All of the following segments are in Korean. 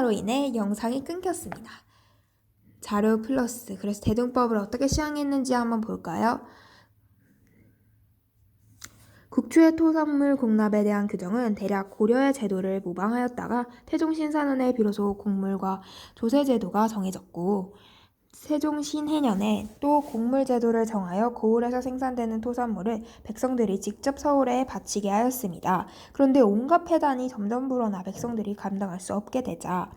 로 인해 영상이 끊겼습니다. 자료 플러스. 그래서 대동법을 어떻게 시행했는지 한번 볼까요? 국유의 토산물 공납에 대한 규정은 대략 고려의 제도를 모방하였다가 태종신사년에 비로소 곡물과 조세제도가 정해졌고, 세종 신해년에 또 곡물제도를 정하여 고을에서 생산되는 토산물을 백성들이 직접 서울에 바치게 하였습니다. 그런데 온갖 폐단이 점점 불어나 백성들이 감당할 수 없게 되자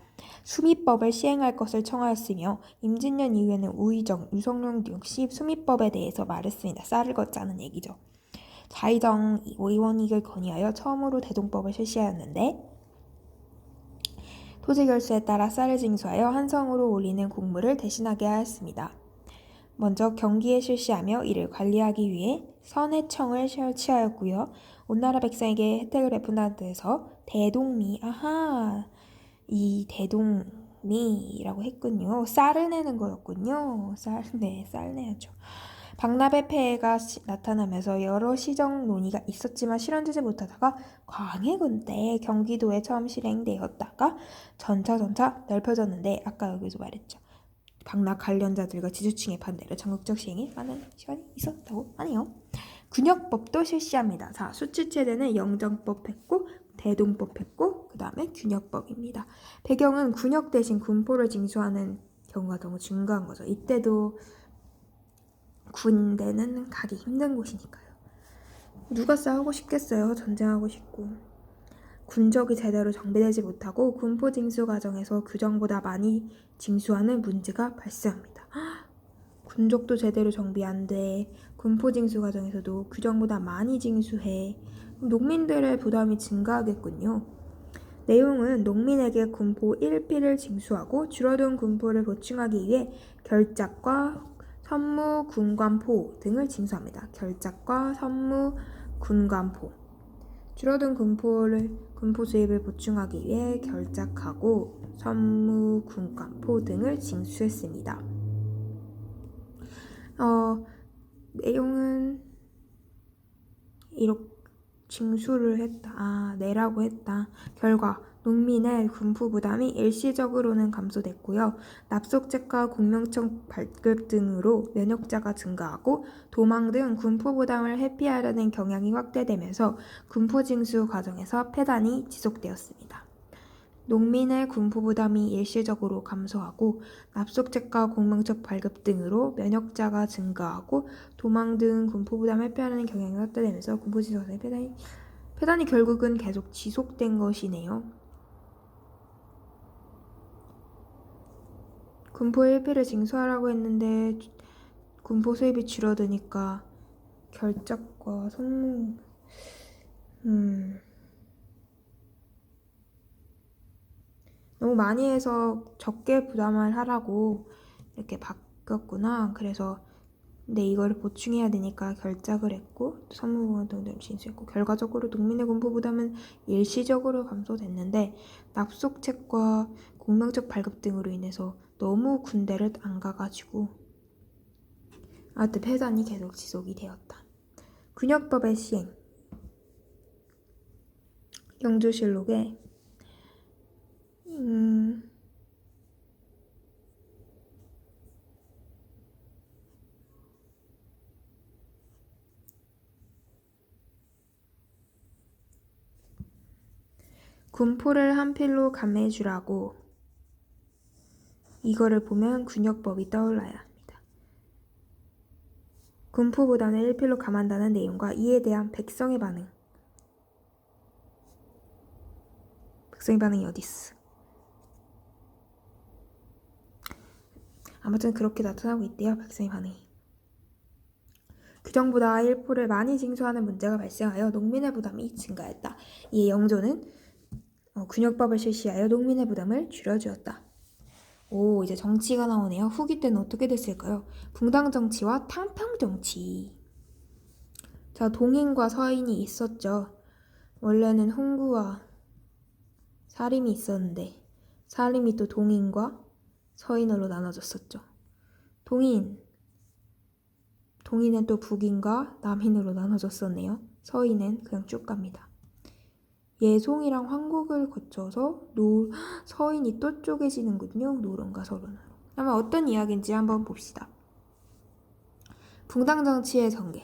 수미법을 시행할 것을 청하였으며, 임진년 이후에는 우의정, 유성룡 역시 수미법에 대해서 말했습니다. 쌀을 걷자는 얘기죠. 자의정 의원익을 건의하여 처음으로 대동법을 실시하였는데, 토지결수에 따라 쌀을 징수하여 한 성으로 올리는 곡물을 대신하게 하였습니다. 먼저 경기에 실시하며 이를 관리하기 위해 선해청을 설치하였고요. 온 나라 백성에게 혜택을 베푼다는 뜻에서 대동미, 이 대동미라고 했군요. 쌀을 내는 거였군요. 쌀 내야죠. 박납의 폐해가 나타나면서 여러 시정 논의가 있었지만 실현되지 못하다가 광해군 때 경기도에 처음 실행되었다가 점차 넓혀졌는데, 아까 여기서 말했죠. 박납 관련자들과 지주층의 반대로 전국적 시행에 많은 시간이 있었다고 하네요. 균역법도 실시합니다. 자, 수치체제는 영정법 했고 대동법 했고 그 다음에 균역법입니다. 배경은 군역 대신 군포를 징수하는 경우가 너무 증가한 거죠. 이때도 군대는 가기 힘든 곳이니까요. 누가 싸우고 싶겠어요. 전쟁하고 싶고. 군적이 제대로 정비되지 못하고 군포 징수 과정에서 규정보다 많이 징수하는 문제가 발생합니다. 군적도 제대로 정비 안 돼. 군포 징수 과정에서도 규정보다 많이 징수해. 농민들의 부담이 증가하겠군요. 내용은 농민에게 군포 1피를 징수하고 줄어든 군포를 보충하기 위해 결작과 선무, 군관포 등을 징수합니다. 결작과 선무, 군관포. 줄어든 군포 수입을 보충하기 위해 결작하고 선무, 군관포 등을 징수했습니다. 내용은 이렇게 징수를 했다. 내라고 했다. 결과 농민의 군포 부담이 일시적으로는 감소됐고요. 납속책과 공명청 발급 등으로 면역자가 증가하고 도망 등 군포 부담을 회피하려는 경향이 확대되면서 군포 징수 과정에서 폐단이 지속되었습니다. 농민의 군포 부담이 일시적으로 감소하고 납속책과 공명책 발급 등으로 면역자가 증가하고 도망 등 군포 부담을 회피하려는 경향이 확대되면서 군포 징수 과정의 폐단이 결국은 계속 지속된 것이네요. 군포 1피를 징수하라고 했는데 군포 수입이 줄어드니까 결작과 선무 너무 많이 해서 적게 부담을 하라고 이렇게 바뀌었구나. 그래서 근데 이거를 보충해야 되니까 결작을 했고 선무부담도 징수했고, 결과적으로 농민의 군포 부담은 일시적으로 감소됐는데 납속책과 공명책 발급 등으로 인해서 너무 군대를 안 가가지고 아무튼 폐단이 계속 지속이 되었다. 균역법의 시행. 영주실록에 군포를 한 필로 감해주라고, 이거를 보면 균역법이 떠올라야 합니다. 군포보다는 1필로 감한다는 내용과 이에 대한 백성의 반응이 어딨어? 아무튼 그렇게 나타나고 있대요. 백성의 반응이. 규정보다 1포를 많이 징수하는 문제가 발생하여 농민의 부담이 증가했다. 이에 영조는 균역법을 실시하여 농민의 부담을 줄여주었다. 오, 이제 정치가 나오네요. 후기 때는 어떻게 됐을까요? 붕당 정치와 탕평 정치. 자, 동인과 서인이 있었죠. 원래는 홍구와 사림이 있었는데 사림이 또 동인과 서인으로 나눠졌었죠. 동인은 또 북인과 남인으로 나눠졌었네요. 서인은 그냥 쭉 갑니다. 예송이랑 황국을 거쳐서 서인이 또 쪼개지는군요. 노론과 서론으로. 그러면 어떤 이야기인지 한번 봅시다. 붕당 정치의 전개.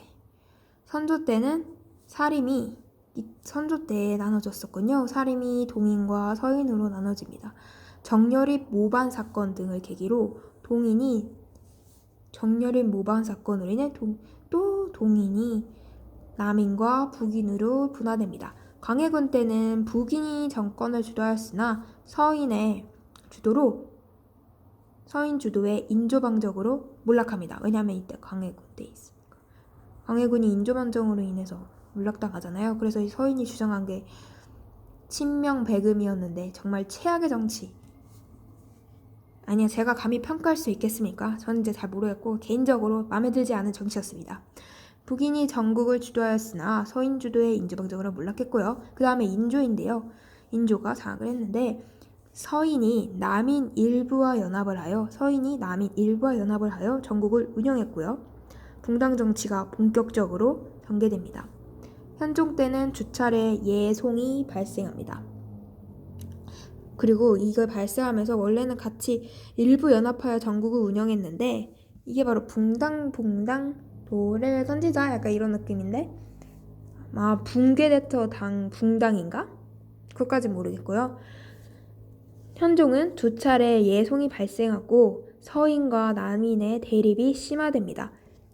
선조 때는 사림이 선조 때에 나눠졌었군요. 사림이 동인과 서인으로 나눠집니다. 정열입 모반 사건 등을 계기로 정열입 모반 사건으로 인해 또 동인이 남인과 북인으로 분화됩니다. 광해군 때는 북인이 정권을 주도하였으나 서인 주도의 인조방적으로 몰락합니다. 왜냐하면 이때 광해군 때 있으니까. 광해군이 인조방정으로 인해서 몰락당하잖아요. 그래서 이 서인이 주장한 게 친명배금이었는데 정말 최악의 정치. 아니야, 제가 감히 평가할 수 있겠습니까? 저는 이제 잘 모르겠고 개인적으로 마음에 들지 않은 정치였습니다. 북인이 전국을 주도하였으나 서인 주도의 인조방정으로 몰락했고요. 그 다음에 인조인데요. 인조가 장악을 했는데 서인이 남인 일부와 연합을 하여 전국을 운영했고요. 붕당 정치가 본격적으로 전개됩니다. 현종 때는 주차례 예송이 발생합니다. 그리고 이걸 발생하면서 원래는 같이 일부 연합하여 전국을 운영했는데 이게 바로 붕당 돌을 던지자 약간 이런 느낌인데 붕괴대터 당 붕당인가? 그것까진 모르겠고요. 현종은 두 차례 예송이 발생하고 서인과 남인의 대립이 심화됩니다.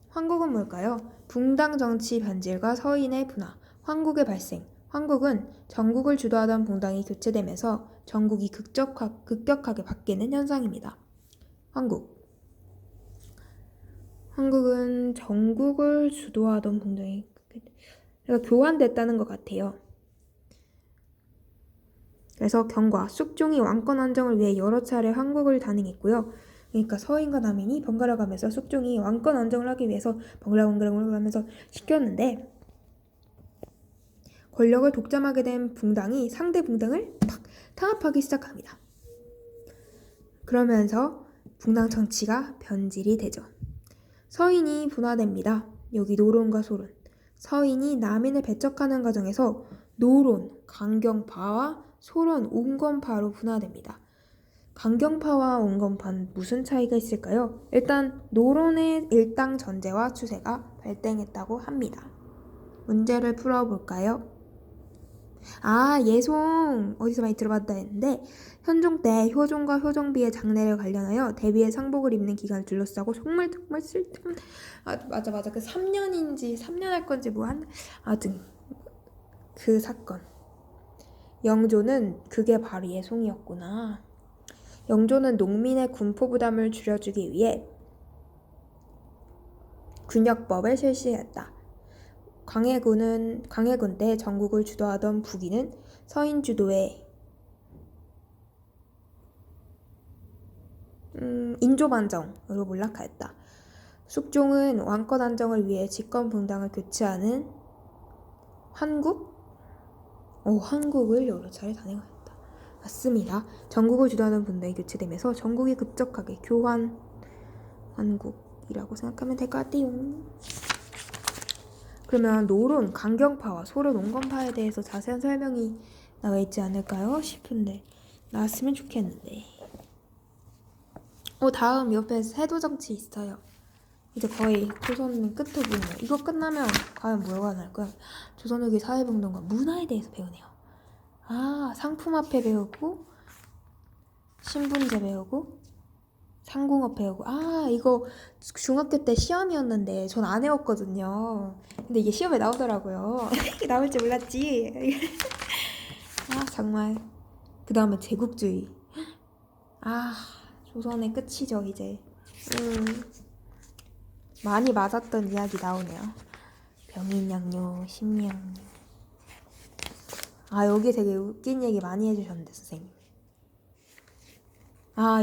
황국은 뭘까요? 붕당 정치 변질과 서인의 분화, 황국의 발생. 황국은 전국을 주도하던 붕당이 교체되면서 전국이 급격하게 바뀌는 현상입니다. 황국은 전국을 주도하던 붕당이 교환됐다는 것 같아요. 그래서 경과, 쑥종이 왕권 안정을 위해 여러 차례 황국을 단행했고요. 그러니까 서인과 남인이 번갈아 가면서 쑥종이 왕권 안정을 하기 위해서 번갈아 가면서 시켰는데 권력을 독점하게 된 붕당이 상대 붕당을 탄압하기 시작합니다. 그러면서 붕당 정치가 변질이 되죠. 서인이 분화됩니다. 여기 노론과 소론. 서인이 남인을 배척하는 과정에서 노론, 강경파와 소론, 온건파로 분화됩니다. 강경파와 온건파는 무슨 차이가 있을까요? 일단 노론의 일당 전제와 추세가 발생했다고 합니다. 문제를 풀어볼까요? 예송 어디서 많이 들어봤다 했는데 현종 때 효종과 효종비의 장례를 관련하여 대비의 상복을 입는 기간을 둘러싸고 정말 쓸데없는 맞아 그 3년 할 건지 아무튼 그 사건. 영조는 그게 바로 예송이었구나. 영조는 농민의 군포 부담을 줄여주기 위해 군역법을 실시했다. 광해군 때 전국을 주도하던 북인은 서인 주도의 인조반정으로 몰락하였다. 숙종은 왕권 안정을 위해 집권 붕당을 교체하는 한국을 여러 차례 단행하였다. 맞습니다. 전국을 주도하는 붕당이 교체되면서 전국이 급격하게 한국이라고 생각하면 될 것 같아요. 그러면 노론, 강경파와 소론, 온건파에 대해서 자세한 설명이 나와 있지 않을까요? 싶은데 나왔으면 좋겠는데. 다음 옆에 세도정치 있어요. 이제 거의 조선 끝에 보이네요. 이거 끝나면 과연 뭐가 나올까요? 조선 후기 사회분동과 문화에 대해서 배우네요. 상품화폐 배우고 신분제 배우고 상공업 배우고 이거 중학교 때 시험이었는데 전 안 외웠거든요. 근데 이게 시험에 나오더라고요. 나올 줄 몰랐지. 정말. 그 다음에 제국주의. 조선의 끝이죠 이제. 많이 맞았던 이야기 나오네요. 병인양요, 심리양요. 여기 되게 웃긴 얘기 많이 해주셨는데 선생님.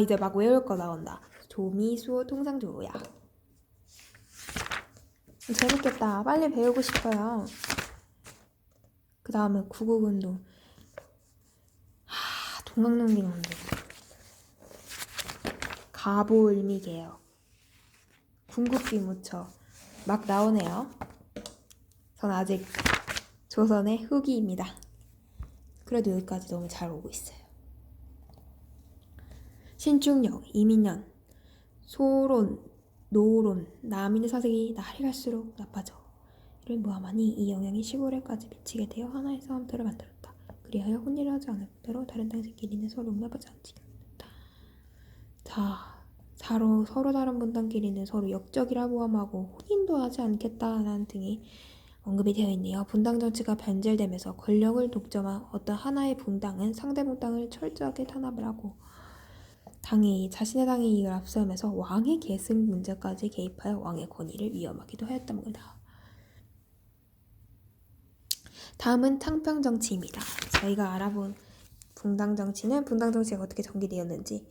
이제 막 외울 거 나온다. 조미수호 통상조야. 재밌겠다. 빨리 배우고 싶어요. 그 다음에 구국운동. 동학농민운동. 가보을미개혁. 군국비무처. 막 나오네요. 전 아직 조선의 후기입니다. 그래도 여기까지 너무 잘 오고 있어요. 신중력, 이민년, 소론, 노론, 남인의 사색이 날이 갈수록 나빠져. 이를 모함하니 이 영향이 시골에까지 미치게 되어 하나의 싸움터를 만들었다. 그리하여 혼인을 하지 않을 대로 다른 당신끼리는 서로 용납하지 않지. 자, 서로 다른 분단끼리는 서로 역적이라 모함하고 혼인도 하지 않겠다라는 등이 언급이 되어 있네요. 분당 정치가 변질되면서 권력을 독점한 어떤 하나의 분당은 상대 분당을 철저하게 탄압을 하고 자신의 당의 이익을 앞세우면서 왕의 계승 문제까지 개입하여 왕의 권위를 위험하기도 하였던 겁니다. 다음은 탕평 정치입니다. 저희가 알아본 분당 정치는 분당 정치가 어떻게 전개되었는지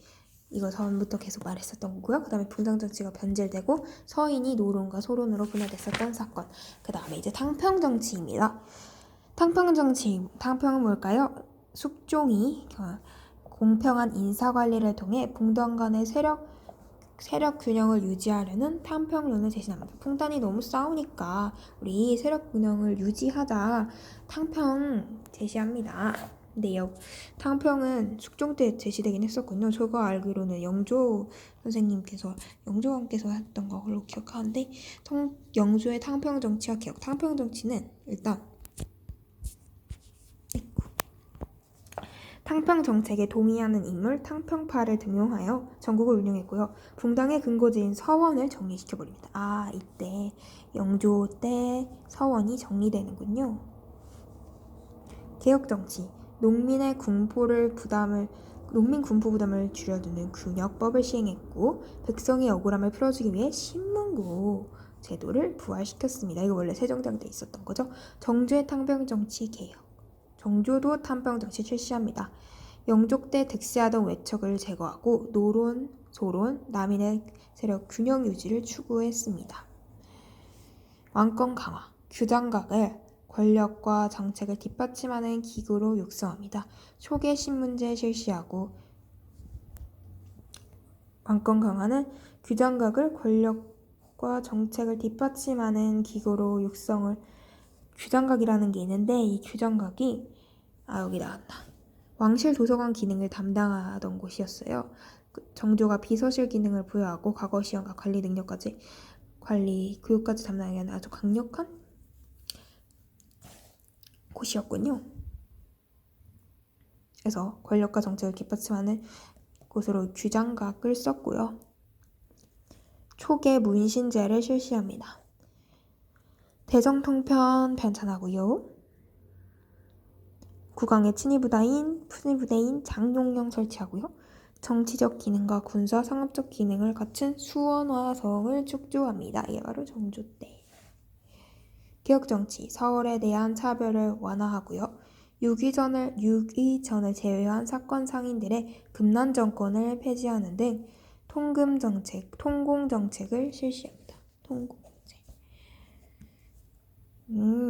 이거 전부터 계속 말했었던 거고요. 그 다음에 분당 정치가 변질되고 서인이 노론과 소론으로 분화됐었던 사건. 그 다음에 이제 탕평 정치입니다. 탕평은 뭘까요? 숙종이 공평한 인사관리를 통해 분당 간의 세력 균형을 유지하려는 탕평론을 제시합니다. 분단이 너무 싸우니까 우리 세력 균형을 유지하자 탕평 제시합니다. 근데 탕평은 숙종 때 제시되긴 했었군요. 제가 알기로는 영조왕께서 했던 걸로 기억하는데 영조의 탕평 정치와 개혁. 탕평 정치는 일단 탕평 정책에 동의하는 인물 탕평파를 등용하여 전국을 운영했고요. 분당의 근거지인 서원을 정리시켜버립니다. 이때 영조 때 서원이 정리되는군요. 개혁정치, 농민 군포 부담을 줄여두는 군역법을 시행했고 백성의 억울함을 풀어주기 위해 신문고 제도를 부활시켰습니다. 이거 원래 세종대왕 때 있었던 거죠. 정조의 탕평정치 개혁. 정조도 탕평정치 실시합니다. 영조 때 득세하던 외척을 제거하고 노론, 소론, 남인의 세력 균형 유지를 추구했습니다. 왕권 강화, 규장각을 권력과 정책을 뒷받침하는 기구로 육성합니다. 초계 신문제 실시하고 왕권 강화는 규장각을 권력과 정책을 뒷받침하는 기구로 육성을 규장각이라는 게 있는데 이 규장각이 여기 나왔나. 왕실 도서관 기능을 담당하던 곳이었어요. 정조가 비서실 기능을 부여하고 과거 시험과 관리 능력까지 교육까지 담당하게 하는 아주 강력한 곳이었군요. 그래서 권력과 정책을 뒷받침하는 곳으로 규장각을 썼고요. 초계 문신제를 실시합니다. 대정통편 편찬하고요. 국왕의 친위부대인 장용령 설치하고요. 정치적 기능과 군사 상업적 기능을 갖춘 수원화성을 축조합니다. 이게 바로 정조 때. 개혁정치, 서울에 대한 차별을 완화하고요. 유기전을 제외한 사건 상인들의 금난 정권을 폐지하는 등 통공정책을 실시합니다.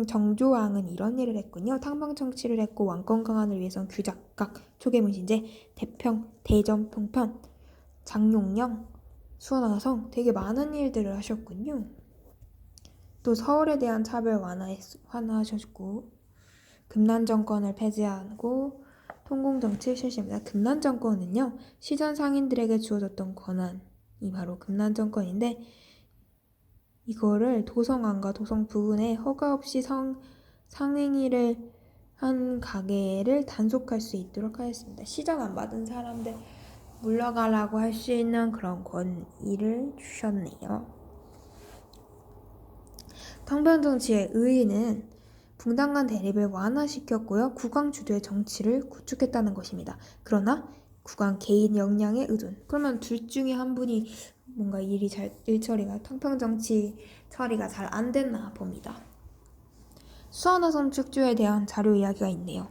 정조왕은 이런 일을 했군요. 탕평정치를 했고 왕권 강화를 위해선 규장각, 초계문신제, 대전통편, 장용령, 수원화성 되게 많은 일들을 하셨군요. 또 서울에 대한 차별 완화하셨고 금난정권을 폐지하고 통공정치 실시합니다. 금난정권은요. 시전 상인들에게 주어졌던 권한이 바로 금난정권인데 이거를 도성안과 도성 부근에 허가 없이 상행위를 한 가게를 단속할 수 있도록 하였습니다. 시전 안 받은 사람들 물러가라고 할 수 있는 그런 권위를 주셨네요. 탕평정치의 의의는 분당 간 대립을 완화시켰고요. 국왕 주도의 정치를 구축했다는 것입니다. 그러나 국왕 개인 역량에 의존. 그러면 둘 중에 한 분이 뭔가 탕평정치 처리가 잘 안 됐나 봅니다. 수원화성 축조에 대한 자료 이야기가 있네요.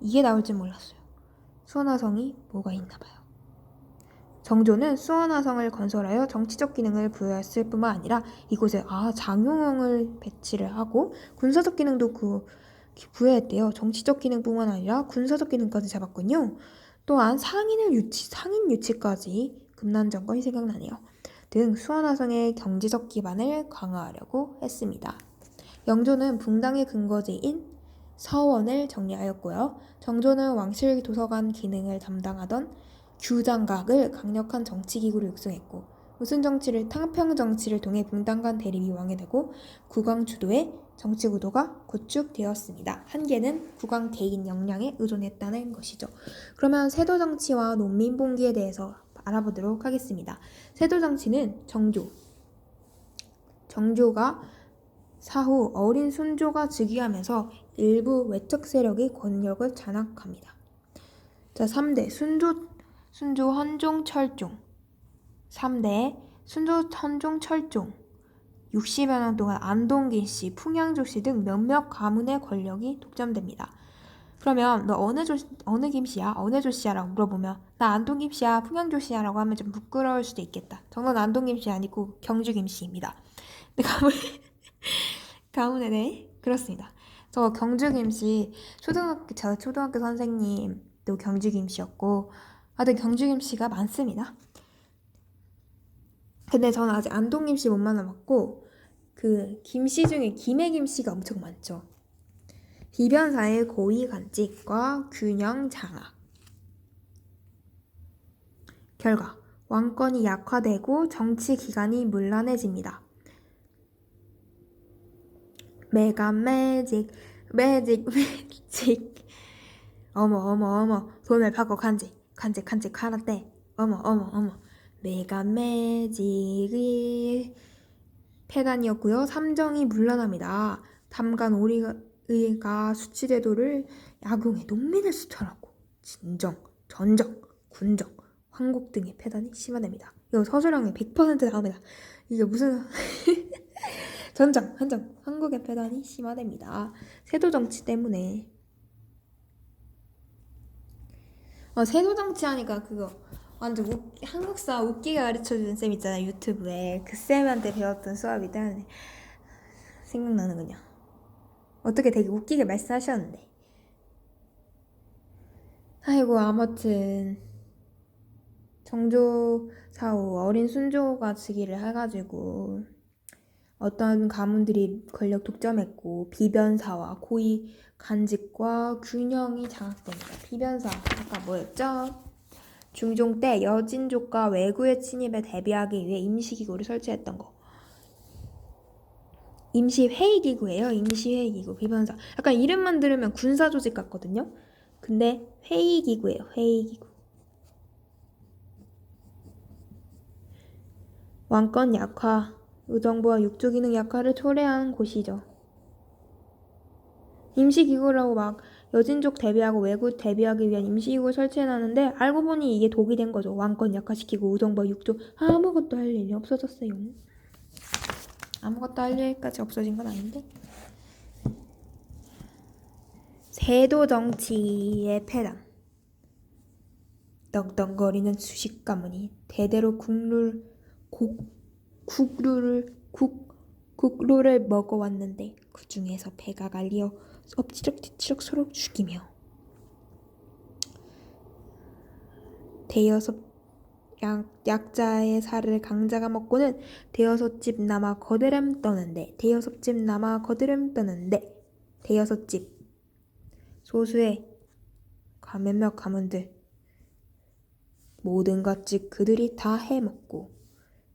이게 나올 줄 몰랐어요. 수원화성이 뭐가 있나 봐요. 정조는 수원화성을 건설하여 정치적 기능을 부여했을 뿐만 아니라 이곳에 장용영을 배치를 하고 군사적 기능도 부여했대요. 정치적 기능뿐만 아니라 군사적 기능까지 잡았군요. 또한 상인 유치까지 금난정권이 생각나네요. 등 수원화성의 경제적 기반을 강화하려고 했습니다. 영조는 분당의 근거지인 서원을 정리하였고요. 정조는 왕실 도서관 기능을 담당하던 규장각을 강력한 정치기구로 육성했고 무슨 정치를 탕평 정치를 통해 분단 대립이 왕해되고 국왕 주도의 정치 구도가 구축되었습니다. 한계는 국왕 개인 역량에 의존했다는 것이죠. 그러면 세도 정치와 농민 봉기에 대해서 알아보도록 하겠습니다. 세도 정치는 정조가 사후 어린 순조가 즉위하면서 일부 외적 세력이 권력을 장악합니다. 자, 3대 순조 헌종 철종 3대 순조 헌종 철종 60여 년 동안 안동긴 씨, 풍양조 씨 등 몇몇 가문의 권력이 독점됩니다. 그러면 너 어느 김씨야? 어느 조씨야? 라고 물어보면 나 안동 김씨야, 풍양조 씨야 라고 하면 좀 부끄러울 수도 있겠다. 저는 안동 김씨 아니고 경주 김씨입니다. 근데 가문에 대해 그렇습니다. 저 경주 김씨 저 초등학교 선생님도 경주 김씨였고 하여튼 경주 김씨가 많습니다. 근데 저는 아직 안동 김씨 못 만나봤고 그 김씨 중에 김해 김씨가 엄청 많죠. 비변사의 고위 간직과 균형 장악. 결과 왕권이 약화되고 정치 기관이 문란해집니다. 매직 어머 돈을 받고 간직 하라떼 어머 메간 매직이 폐단이었고요. 삼정이 문란합니다. 담간 오리가 수치제도를 약용해 농민을 수탈하고 진정, 전정, 군정, 황국 등의 폐단이 심화됩니다. 이거 서술형에 100% 나옵니다. 이게 무슨 전정, 한정, 한국의 폐단이 심화됩니다. 세도 정치 때문에. 세도 정치 하니까 그거 완전 한국사 웃기게 가르쳐주는 쌤 있잖아요. 유튜브에 그 쌤한테 배웠던 수업이다. 생각나는군요. 어떻게 되게 웃기게 말씀하셨는데. 아이고 아무튼 정조 사후 어린 순조가 즉위를 해가지고 어떤 가문들이 권력 독점했고 비변사와 고위 간직과 균형이 장악됩니다. 비변사 아까 뭐였죠? 중종 때 여진족과 왜구의 침입에 대비하기 위해 임시기구를 설치했던 거. 임시회의기구예요. 임시회의기구 비변사. 약간 이름만 들으면 군사조직 같거든요. 근데 회의기구예요. 회의기구. 왕권 약화, 의정부와 육조기능 약화를 초래한 곳이죠. 임시기구라고 막 여진족 대비하고 왜구 대비하기 위한 임시기구 설치해놨는데 알고 보니 이게 독이 된 거죠. 왕권 약화시키고 의정부와 육조 아무것도 할 일이 없어졌어요. 아무것도 할 일까지 없어진 건 아닌데. 세도 정치의 폐단. 떵떵거리는 수십 가문이 대대로 국루를 먹어왔는데 그 중에서 배가 갈리어 엎치락뒤치락 서로 죽이며 대여섯 약자의 살을 강자가 먹고는 대여섯 집 남아 거드름 떠는데 대여섯 집 소수의 몇몇 가문들 모든 것즉 그들이 다 해먹고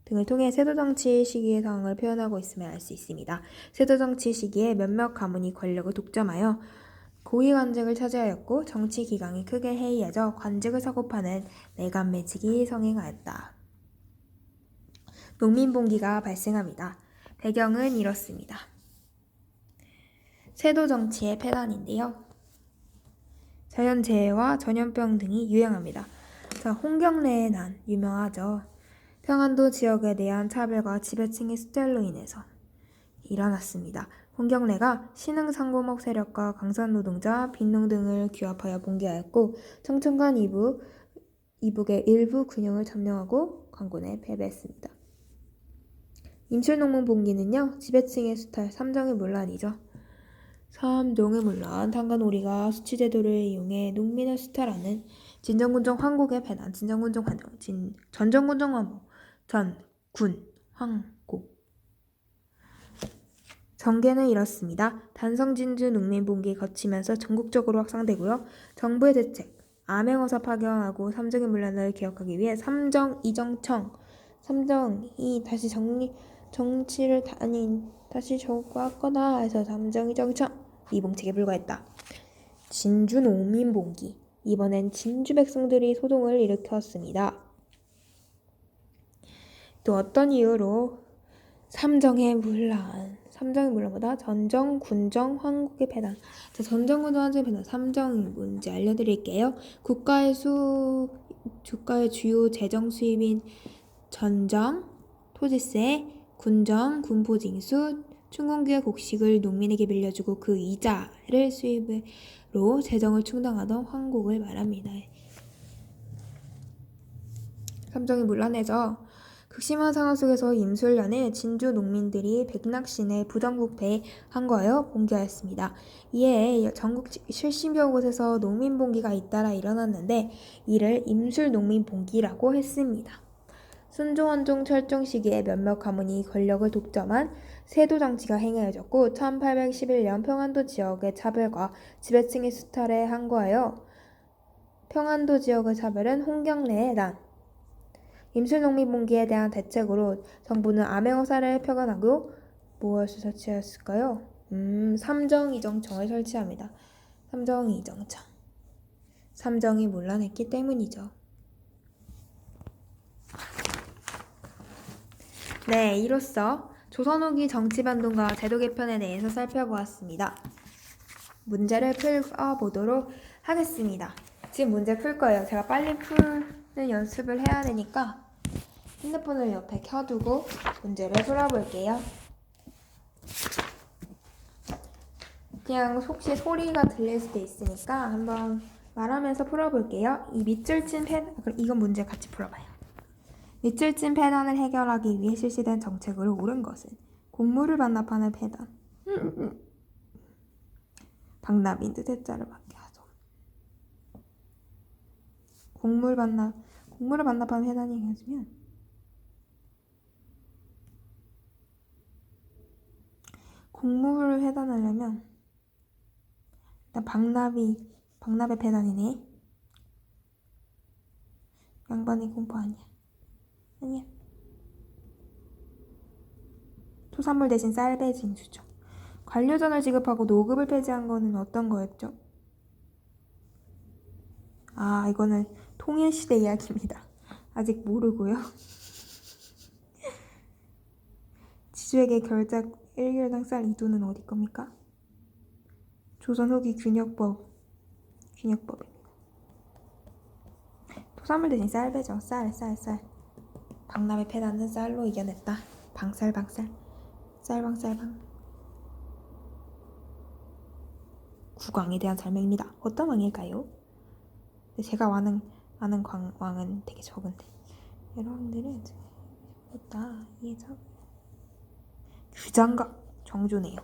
등을 통해 세도정치 시기의 상황을 표현하고 있음을 알 수 있습니다. 세도정치 시기에 몇몇 가문이 권력을 독점하여 고위 관직을 차지하였고 정치 기강이 크게 해이해져 관직을 사고파는 내간매직이 성행하였다. 농민봉기가 발생합니다. 배경은 이렇습니다. 세도정치의 폐단인데요. 자연재해와 전염병 등이 유행합니다. 자, 홍경래의 난 유명하죠. 평안도 지역에 대한 차별과 지배층의 수탈로 인해서 일어났습니다. 홍경래가 신흥상고목 세력과 강산노동자, 빈농 등을 규합하여 봉기하였고 청천간 이북의 일부 군영을 점령하고 강군에 패배했습니다. 임실농문 봉기는요. 지배층의 수탈, 삼정의 문란이죠. 삼종의 문란, 탄간오리가 수치제도를 이용해 농민을 수탈하는 진정군정 황국의 배난, 진정군정 환정, 전정군정 환모, 전군 황국. 전개는 이렇습니다. 단성진주 농민봉기 거치면서 전국적으로 확산되고요. 정부의 대책, 암행어사 파견하고 삼정의 문란을 기억하기 위해 삼정이정청, 삼정이 다시 정치를 다시 적고하거나 해서 삼정이정청 이봉책에 불과했다. 진주 농민봉기, 이번엔 진주 백성들이 소동을 일으켰습니다. 또 어떤 이유로? 삼정의 문란보다 전정, 군정, 황국의 패단. 자, 전정, 군정, 황국의 패단. 삼정이 뭔지 알려드릴게요. 국가의 주요 재정 수입인 전정, 토지세, 군정, 군포징수, 춘공기의 곡식을 농민에게 빌려주고 그 이자를 수입으로 재정을 충당하던 황국을 말합니다. 삼정이 문란해져 극심한 상황 속에서 임술련의 진주 농민들이 백낙신에 부정부패한 거예요. 봉기하였습니다. 이에 전국 70여 곳에서 농민봉기가 잇따라 일어났는데 이를 임술농민봉기라고 했습니다. 순조원종 철종 시기에 몇몇 가문이 권력을 독점한 세도정치가 행해졌고 1811년 평안도 지역의 차별과 지배층의 수탈에 한 거예요. 평안도 지역의 차별은 홍경래의 난. 임술농민봉기에 대한 대책으로 정부는 암행어사를 표현하고 무엇을 설치했을까요? 삼정이정청을 설치합니다. 삼정이정청. 삼정이 문란했기 때문이죠. 네, 이로써 조선 후기 정치 변동과 제도 개편에 대해서 살펴보았습니다. 문제를 풀어보도록 하겠습니다. 지금 문제 풀 거예요. 제가 빨리 푸는 연습을 해야 되니까 핸드폰을 옆에 켜두고 문제를 풀어볼게요. 그냥 혹시 소리가 들릴 수도 있으니까 한번 말하면서 풀어볼게요. 이 밑줄 친 패단, 이건 문제 같이 풀어봐요. 밑줄 친 패단을 해결하기 위해 실시된 정책으로 옳은 것은 곡물을 반납하는 패단. 박납인데 대자를 받게 하죠. 곡물을 반납하는 패단이 해주면 곡물을 해단하려면 일단 박납의 패단이네. 양반이 공포 아니야. 토산물 대신 쌀배 징수죠. 관료전을 지급하고 노급을 폐지한 거는 어떤 거였죠? 이거는 통일시대 이야기입니다. 아직 모르고요. 지주에게 결작 1개월당 쌀 2도는 어디 겁니까? 조선 후기 균역법입니다. 토산물 대신 쌀배죠. 쌀. 박람회 패단은 쌀로 이겨냈다. 방쌀. 쌀방. 국왕에 대한 설명입니다. 어떤 왕일까요? 제가 아는 왕은 되게 적은데 여러분들은 이해죠? 규장각 정조네요.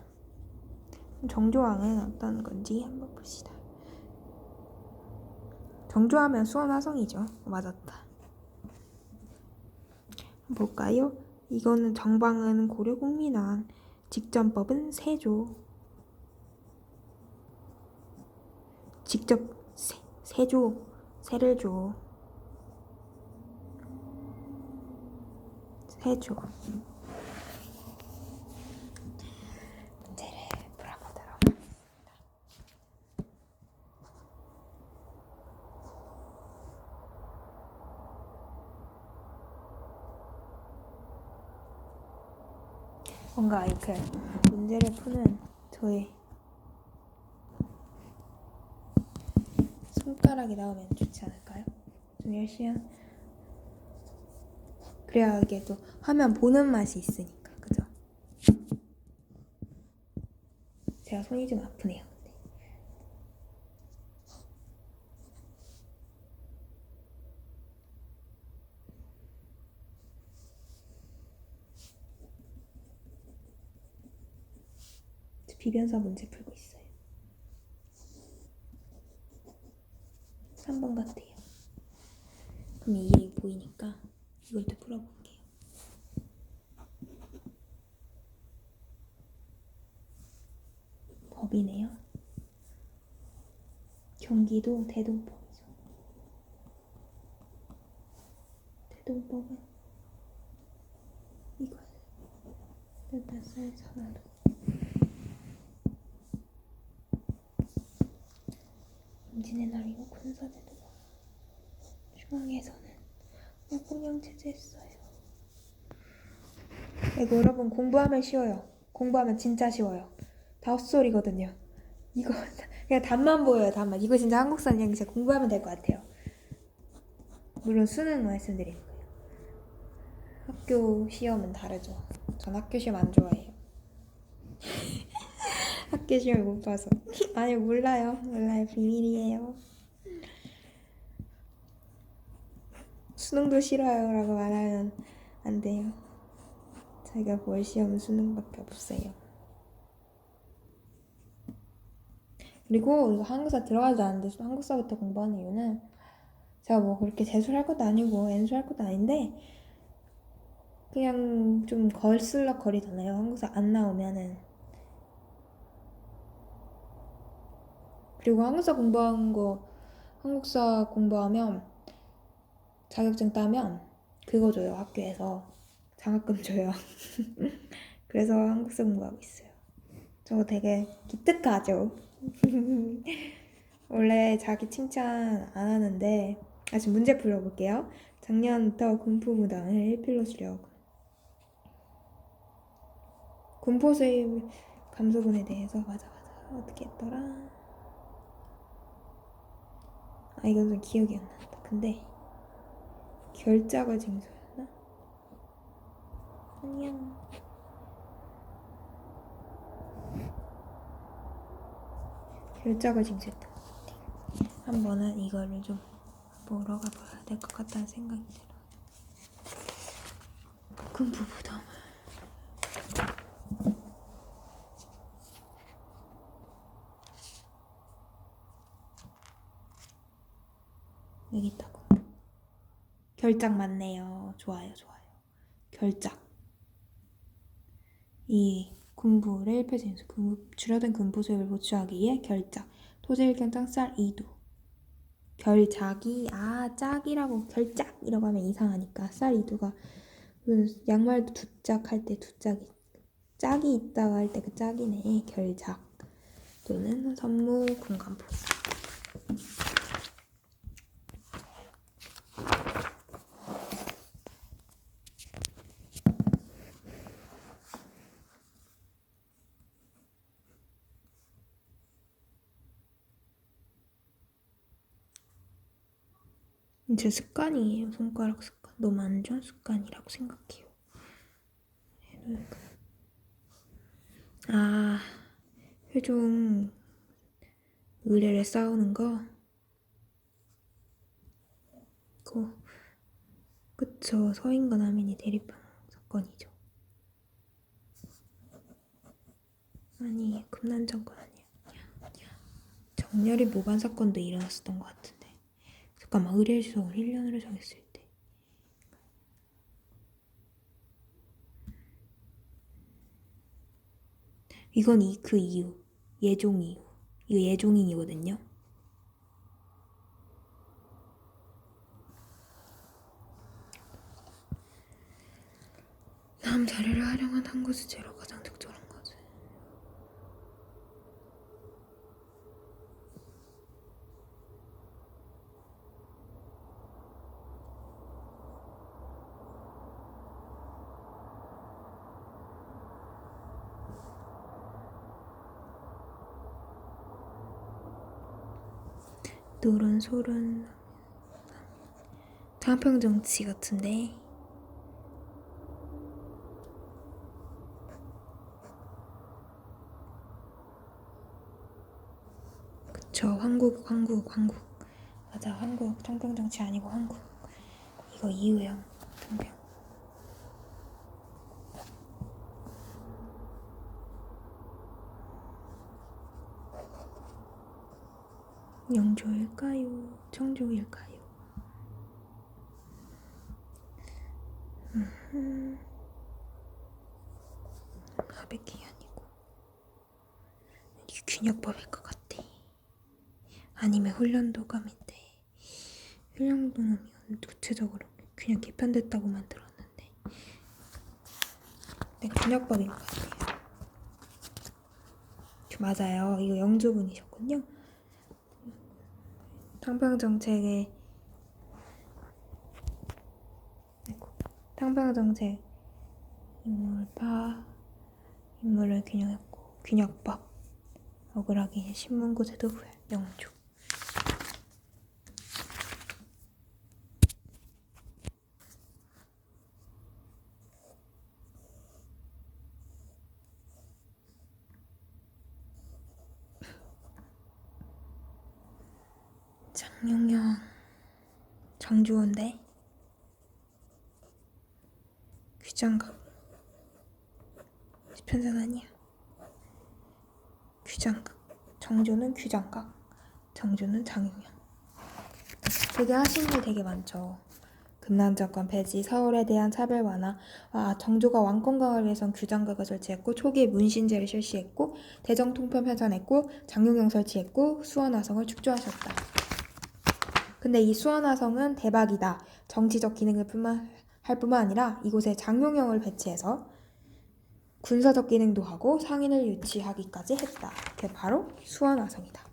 정조왕은 어떤 건지 한번 봅시다. 정조하면 수원화성이죠. 맞았다. 볼까요? 이거는 정방은 고려국민왕, 직전법은 세조. 직접 세를 줘. 세조. 문제를 풀어보도록 하겠습니다. 뭔가 이렇게 문제를 푸는 저의 손가락이 나오면 좋지 않을까요? 좀 열심히 그래야 이게 또 화면 보는 맛이 있으니까, 그죠? 제가 손이 좀 아프네요. 비변사 문제 풀고 있어요. 3번 같아요. 그럼 이 일이 보이니까 이걸 또 풀어볼게요. 법이네요. 경기도 대동법이죠. 대동법은 이걸 몇 전화로 임진의 날이고 군사제도 중앙에서는 공영체제했어요. 이거 여러분 공부하면 쉬워요. 공부하면 진짜 쉬워요. 다 헛소리거든요. 이거 그냥 답만 보여요. 답만. 이거 진짜 한국사 그냥 진짜 공부하면 될 것 같아요. 물론 수능 말씀드리는 거예요. 학교 시험은 다르죠. 전 학교 시험 안 좋아해요. 학교 시험 못 봐서. 아니 몰라요. 비밀이에요. 수능도 싫어요 라고 말하면 안 돼요. 자기가 볼 시험은 수능밖에 없어요. 그리고 이거 한국사 들어가지 않는데 한국사부터 공부하는 이유는 제가 뭐 그렇게 재수할 것도 아니고 N수할 것도 아닌데 그냥 좀 걸슬럭거리잖아요. 한국사 안 나오면은. 그리고 한국사 공부하면 자격증 따면 그거 줘요. 학교에서 장학금 줘요. 그래서 한국사 공부하고 있어요. 저거 되게 기특하죠. 원래 자기 칭찬 안 하는데 지금 문제 풀어볼게요. 작년부터 군포무당을 1필로 주려고. 군포 수입 감소분에 대해서 맞아 어떻게 했더라? 이건 좀 기억이 안 난다. 근데 결작을 징수였나? 아니야. 결작을 징수했다. 한 번은 이거를 좀 보러 가봐야 될 것 같다는 생각이 들어요. 군포무당. 여기 있다고. 결작 맞네요. 좋아요. 결작. 이 군부를 1표 진수. 줄어든 군부 수입을 보충하기 위해 결작. 토지 1경 땅쌀 2두. 결작이 짝이라고 결작이라고 하면 이상하니까 쌀 2두가 양말도 두짝 할 때 두짝이 짝이 있다가 할 때 그 짝이네. 결작 또는 선무 군간포. 제 습관이에요. 손가락 습관. 너무 안 좋은 습관이라고 생각해요. 회종 의뢰를 싸우는 거. 그쵸. 서인과 남인이 대립한 사건이죠. 아니 금난정권 아니야. 정렬이 모반 사건도 일어났었던 것 같은데. 잠깐만 의뢰수석을 1년으로 정했을 때. 이건 그 이유. 예종 이유. 이거 예종인이거든요. 다음 자료를 활용한 한국 수제로 가장 특별한 것은 노론 소론 장평정치 같은데. 그쵸. 한국 맞아. 한국 장평정치 아니고 한국. 이거 이유형 장평. 영조일까요? 청조일까요? 하백기 아니고 균역법일 것 같아. 아니면 훈련도감인데 훈련도감이 구체적으로 그냥 개편됐다고만 들었는데 네, 균역법인 것 같아요. 맞아요. 이거 영주분이셨군요. 탕평정책의 탕평정책 인물을 균형했고 균역법 억울하게 신문고제도 부여 영주. 장용영 정주호인데 규장각 편산 아니야. 규장각 정조는 규장각 정조는 장용영. 되게 하시는 게 되게 많죠. 금난정권 폐지, 서울에 대한 차별 완화. 정조가 왕권 강화를 위해선 규장각을 설치했고 초기에 문신제를 실시했고 대정 통편 편찬했고 장용영 설치했고 수원화성을 축조하셨다. 근데 이 수원화성은 대박이다. 정치적 기능을 할 뿐만 아니라 이곳에 장용영을 배치해서 군사적 기능도 하고 상인을 유치하기까지 했다. 그게 바로 수원화성이다.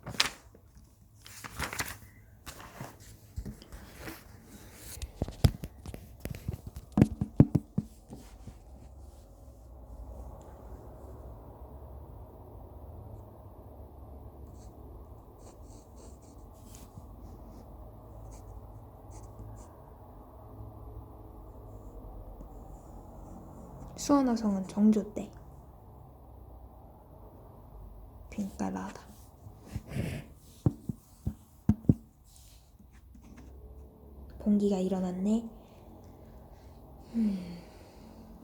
수원화성은 정조 때. 그러니까 나다. 봉기가 일어났네.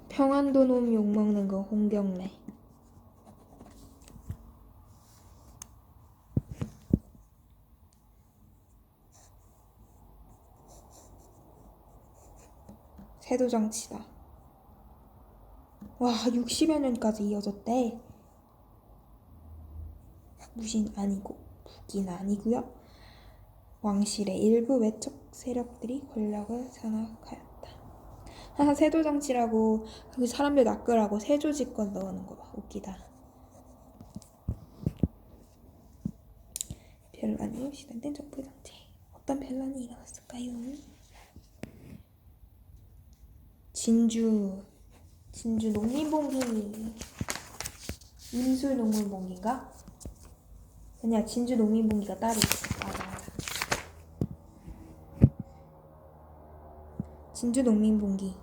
평안도 놈 욕먹는 거 홍경래. 세도정치다. 와 60여 년까지 이어졌대. 무신 아니고 북인 아니고요. 왕실의 일부 외적 세력들이 권력을 장악하였다. 세도정치라고 사람들 낚으라고 세조집권 넣어놓은 거 봐. 웃기다. 변란이 시작된 적부정책. 어떤 변란이 일어났을까요? 진주 농민봉기 임술 농민봉기인가? 아니야 진주 농민봉기가 따로 있어. 맞아. 진주 농민봉기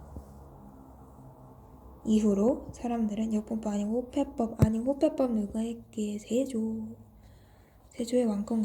이후로 사람들은 역본법 아니고 호패법 누가 했기에 세조의 왕권